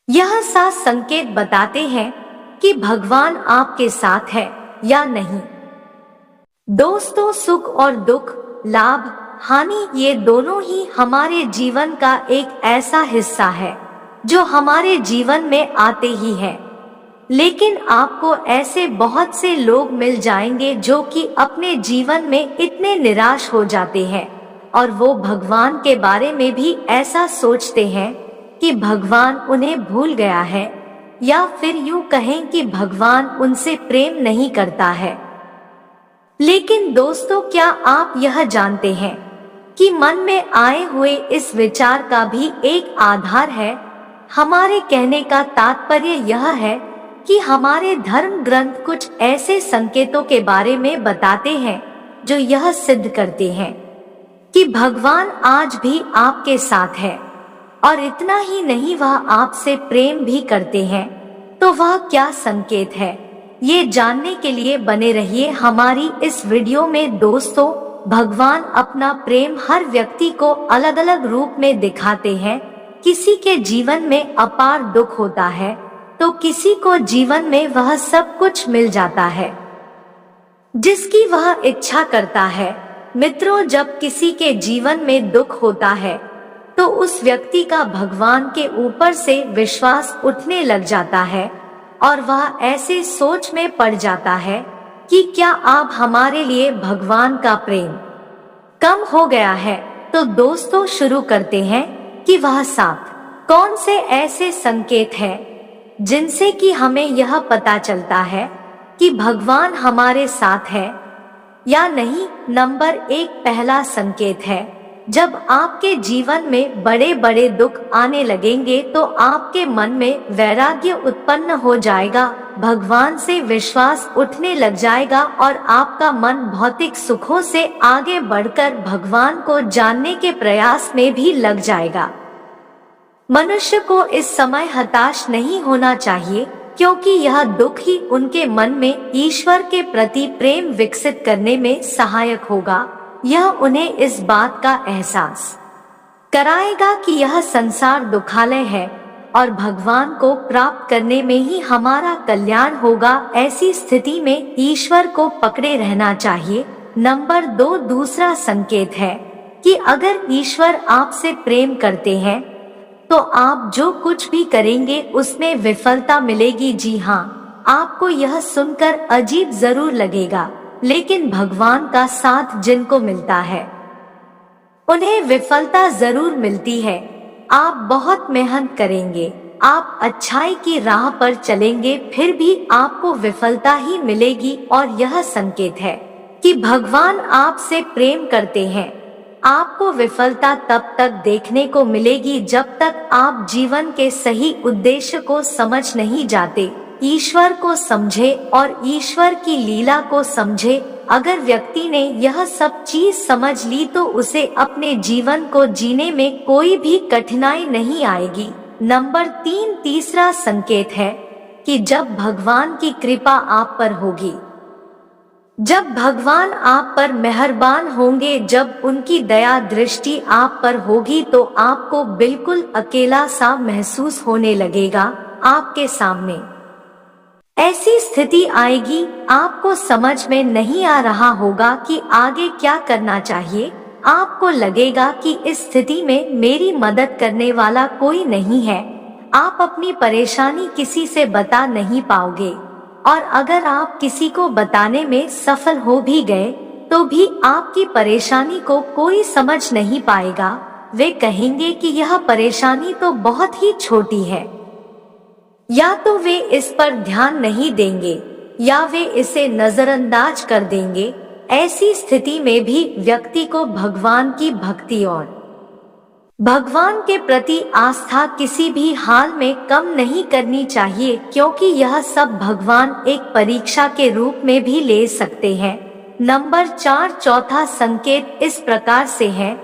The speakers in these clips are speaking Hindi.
यह सात संकेत बताते हैं कि भगवान आपके साथ है या नहीं। दोस्तों, सुख और दुख, लाभ, हानि, ये दोनों ही हमारे जीवन का एक ऐसा हिस्सा है जो हमारे जीवन में आते ही है। लेकिन आपको ऐसे बहुत से लोग मिल जाएंगे जो कि अपने जीवन में इतने निराश हो जाते हैं और वो भगवान के बारे में भी ऐसा सोचते हैं कि भगवान उन्हें भूल गया है, या फिर यूं कहें कि भगवान उनसे प्रेम नहीं करता है। लेकिन दोस्तों, क्या आप यह जानते हैं कि मन में आए हुए इस विचार का भी एक आधार है। हमारे कहने का तात्पर्य यह है कि हमारे धर्म ग्रंथ कुछ ऐसे संकेतों के बारे में बताते हैं जो यह सिद्ध करते हैं कि भगवान आज भी आपके साथ है, और इतना ही नहीं, वह आपसे प्रेम भी करते हैं। तो वह क्या संकेत है, ये जानने के लिए बने रहिए हमारी इस वीडियो में। दोस्तों, भगवान अपना प्रेम हर व्यक्ति को अलग अलग रूप में दिखाते हैं। किसी के जीवन में अपार दुख होता है तो किसी को जीवन में वह सब कुछ मिल जाता है जिसकी वह इच्छा करता है। मित्रों, जब किसी के जीवन में दुख होता है तो उस व्यक्ति का भगवान के ऊपर से विश्वास उठने लग जाता है और वह ऐसे सोच में पड़ जाता है कि क्या अब हमारे लिए भगवान का प्रेम कम हो गया है। तो दोस्तों, शुरू करते हैं कि वह सात कौन से ऐसे संकेत हैं जिनसे कि हमें यह पता चलता है कि भगवान हमारे साथ है या नहीं। नंबर 1, पहला संकेत है, जब आपके जीवन में बड़े बड़े दुख आने लगेंगे तो आपके मन में वैराग्य उत्पन्न हो जाएगा, भगवान से विश्वास उठने लग जाएगा और आपका मन भौतिक सुखों से आगे बढ़कर भगवान को जानने के प्रयास में भी लग जाएगा। मनुष्य को इस समय हताश नहीं होना चाहिए, क्योंकि यह दुख ही उनके मन में ईश्वर के प्रति प्रेम विकसित करने में सहायक होगा। यह उन्हें इस बात का एहसास कराएगा कि यह संसार दुखालय है और भगवान को प्राप्त करने में ही हमारा कल्याण होगा। ऐसी स्थिति में ईश्वर को पकड़े रहना चाहिए। नंबर 2, दूसरा संकेत है कि अगर ईश्वर आपसे प्रेम करते हैं तो आप जो कुछ भी करेंगे उसमें विफलता मिलेगी। जी हाँ, आपको यह सुनकर अजीब जरूर लगेगा, लेकिन भगवान का साथ जिनको मिलता है उन्हें विफलता जरूर मिलती है। आप बहुत मेहनत करेंगे, आप अच्छाई की राह पर चलेंगे, फिर भी आपको विफलता ही मिलेगी। और यह संकेत है कि भगवान आपसे प्रेम करते हैं। आपको विफलता तब तक देखने को मिलेगी जब तक आप जीवन के सही उद्देश्य को समझ नहीं जाते, ईश्वर को समझे और ईश्वर की लीला को समझे। अगर व्यक्ति ने यह सब चीज समझ ली तो उसे अपने जीवन को जीने में कोई भी कठिनाई नहीं आएगी। नंबर 3, तीसरा संकेत है कि जब भगवान की कृपा आप पर होगी, जब भगवान आप पर मेहरबान होंगे, जब उनकी दया दृष्टि आप पर होगी तो आपको बिल्कुल अकेला सा महसूस होने लगेगा। आपके सामने ऐसी स्थिति आएगी, आपको समझ में नहीं आ रहा होगा कि आगे क्या करना चाहिए। आपको लगेगा कि इस स्थिति में मेरी मदद करने वाला कोई नहीं है। आप अपनी परेशानी किसी से बता नहीं पाओगे, और अगर आप किसी को बताने में सफल हो भी गए तो भी आपकी परेशानी को कोई समझ नहीं पाएगा। वे कहेंगे कि यह परेशानी तो बहुत ही छोटी है, या तो वे इस पर ध्यान नहीं देंगे या वे इसे नजरअंदाज कर देंगे। ऐसी स्थिति में भी व्यक्ति को भगवान की भक्ति और भगवान के प्रति आस्था किसी भी हाल में कम नहीं करनी चाहिए, क्योंकि यह सब भगवान एक परीक्षा के रूप में भी ले सकते हैं। नंबर 4, चौथा संकेत इस प्रकार से है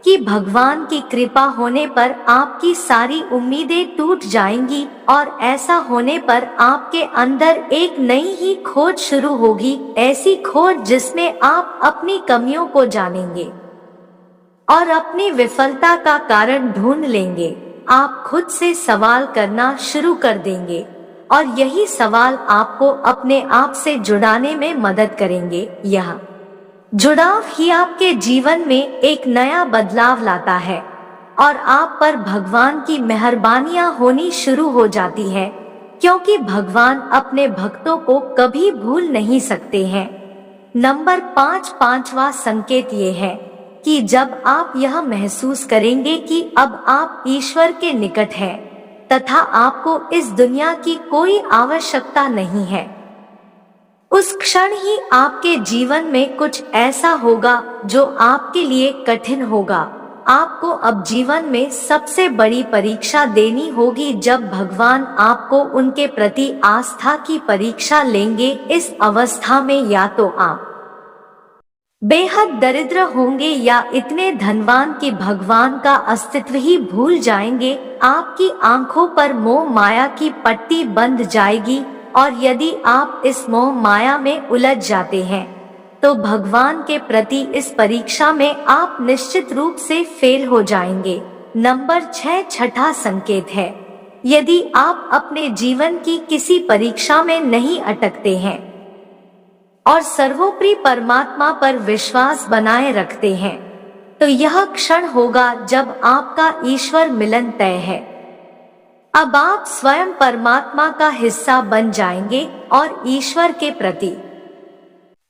कि भगवान की कृपा होने पर आपकी सारी उम्मीदें टूट जाएंगी, और ऐसा होने पर आपके अंदर एक नई ही खोज शुरू होगी। ऐसी खोज जिसमें आप अपनी कमियों को जानेंगे और अपनी विफलता का कारण ढूंढ लेंगे। आप खुद से सवाल करना शुरू कर देंगे और यही सवाल आपको अपने आप से जुड़ाने में मदद करेंगे। यह जुड़ाव ही आपके जीवन में एक नया बदलाव लाता है और आप पर भगवान की मेहरबानियां होनी शुरू हो जाती है, क्योंकि भगवान अपने भक्तों को कभी भूल नहीं सकते हैं। नंबर 5, पांचवा संकेत ये है कि जब आप यह महसूस करेंगे कि अब आप ईश्वर के निकट हैं तथा आपको इस दुनिया की कोई आवश्यकता नहीं है, उस क्षण ही आपके जीवन में कुछ ऐसा होगा जो आपके लिए कठिन होगा। आपको अब जीवन में सबसे बड़ी परीक्षा देनी होगी जब भगवान आपको उनके प्रति आस्था की परीक्षा लेंगे। इस अवस्था में या तो आप बेहद दरिद्र होंगे या इतने धनवान कि भगवान का अस्तित्व ही भूल जाएंगे। आपकी आंखों पर मोह माया की पट्टी बंध जाएगी और यदि आप इस मोह माया में उलझ जाते हैं तो भगवान के प्रति इस परीक्षा में आप निश्चित रूप से फेल हो जाएंगे। नंबर 6, छठा संकेत है, यदि आप अपने जीवन की किसी परीक्षा में नहीं अटकते हैं और सर्वोपरि परमात्मा पर विश्वास बनाए रखते हैं तो यह क्षण होगा जब आपका ईश्वर मिलन तय है। अब आप स्वयं परमात्मा का हिस्सा बन जाएंगे और ईश्वर के प्रति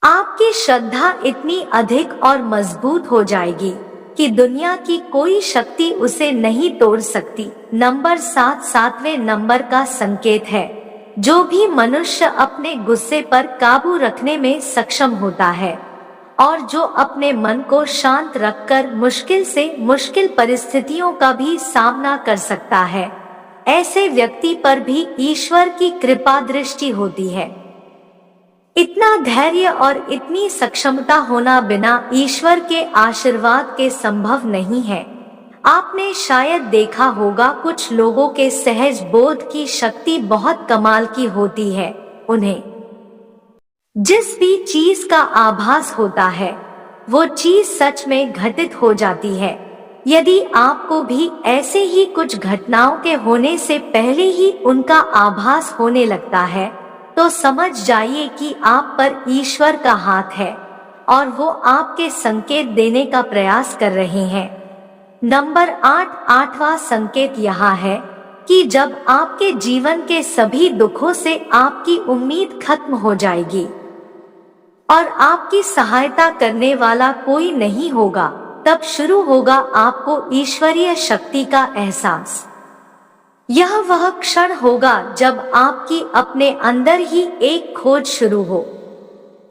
आपकी श्रद्धा इतनी अधिक और मजबूत हो जाएगी कि दुनिया की कोई शक्ति उसे नहीं तोड़ सकती। नंबर 7, सातवें नंबर का संकेत है, जो भी मनुष्य अपने गुस्से पर काबू रखने में सक्षम होता है और जो अपने मन को शांत रखकर मुश्किल से मुश्किल परिस्थितियों का भी सामना कर सकता है, ऐसे व्यक्ति पर भी ईश्वर की कृपा दृष्टि होती है। इतना धैर्य और इतनी सक्षमता होना बिना ईश्वर के आशीर्वाद के संभव नहीं है। आपने शायद देखा होगा कुछ लोगों के सहज बोध की शक्ति बहुत कमाल की होती है। उन्हें जिस भी चीज का आभास होता है वो चीज सच में घटित हो जाती है। यदि आपको भी ऐसे ही कुछ घटनाओं के होने से पहले ही उनका आभास होने लगता है तो समझ जाइए कि आप पर ईश्वर का हाथ है और वो आपके संकेत देने का प्रयास कर रहे हैं। नंबर 8, आठवां संकेत यहाँ है कि जब आपके जीवन के सभी दुखों से आपकी उम्मीद खत्म हो जाएगी और आपकी सहायता करने वाला कोई नहीं होगा, तब शुरू होगा आपको ईश्वरीय शक्ति का एहसास। यह वह क्षण होगा जब आपकी अपने अंदर ही एक खोज शुरू हो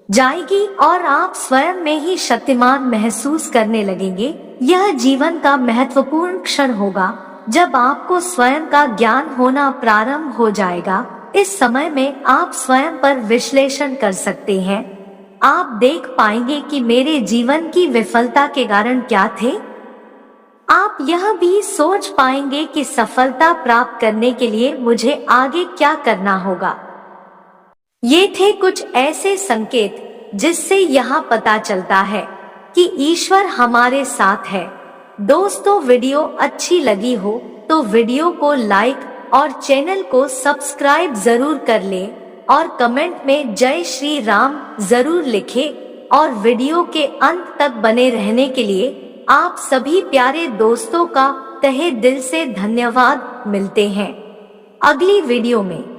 जाएगी और आप स्वयं में ही शक्तिमान महसूस करने लगेंगे। यह जीवन का महत्वपूर्ण क्षण होगा जब आपको स्वयं का ज्ञान होना प्रारंभ हो जाएगा। इस समय में आप स्वयं पर विश्लेषण कर सकते हैं। आप देख पाएंगे कि मेरे जीवन की विफलता के कारण क्या थे। आप यह भी सोच पाएंगे कि सफलता प्राप्त करने के लिए मुझे आगे क्या करना होगा। ये थे कुछ ऐसे संकेत जिससे यहाँ पता चलता है कि ईश्वर हमारे साथ है। दोस्तों, वीडियो अच्छी लगी हो तो वीडियो को लाइक और चैनल को सब्सक्राइब जरूर कर लें और कमेंट में जय श्री राम जरूर लिखें और वीडियो के अंत तक बने रहने के लिए आप सभी प्यारे दोस्तों का तहे दिल से धन्यवाद। मिलते हैं अगली वीडियो में।